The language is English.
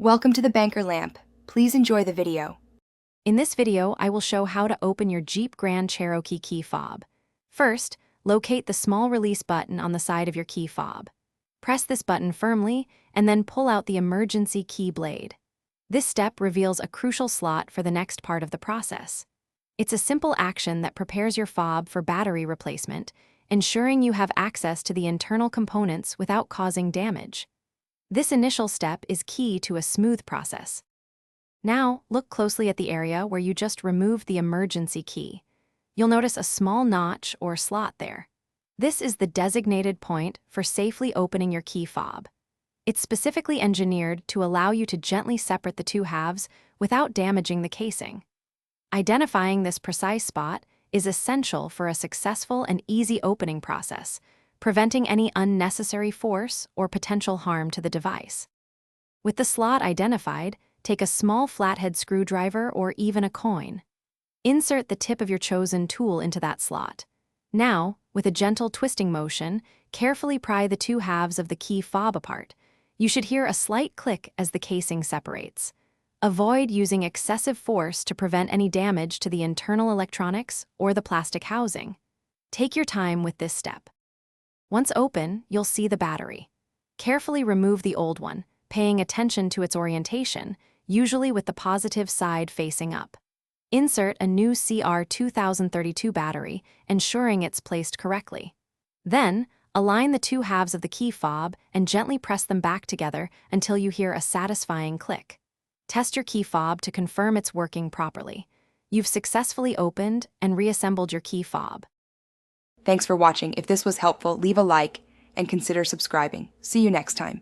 Welcome to the Banker Lamp. Please enjoy the video. In this video, I will show how to open your Jeep Grand Cherokee key fob. First, locate the small release button on the side of your key fob. Press this button firmly, and then pull out the emergency key blade. This step reveals a crucial slot for the next part of the process. It's a simple action that prepares your fob for battery replacement, ensuring you have access to the internal components without causing damage. This initial step is key to a smooth process. Now, look closely at the area where you just removed the emergency key. You'll notice a small notch or slot there. This is the designated point for safely opening your key fob. It's specifically engineered to allow you to gently separate the two halves without damaging the casing. Identifying this precise spot is essential for a successful and easy opening process, preventing any unnecessary force or potential harm to the device. With the slot identified, take a small flathead screwdriver or even a coin. Insert the tip of your chosen tool into that slot. Now, with a gentle twisting motion, carefully pry the two halves of the key fob apart. You should hear a slight click as the casing separates. Avoid using excessive force to prevent any damage to the internal electronics or the plastic housing. Take your time with this step. Once open, you'll see the battery. Carefully remove the old one, paying attention to its orientation, usually with the positive side facing up. Insert a new CR2032 battery, ensuring it's placed correctly. Then, align the two halves of the key fob and gently press them back together until you hear a satisfying click. Test your key fob to confirm it's working properly. You've successfully opened and reassembled your key fob. Thanks for watching. If this was helpful, leave a like and consider subscribing. See you next time.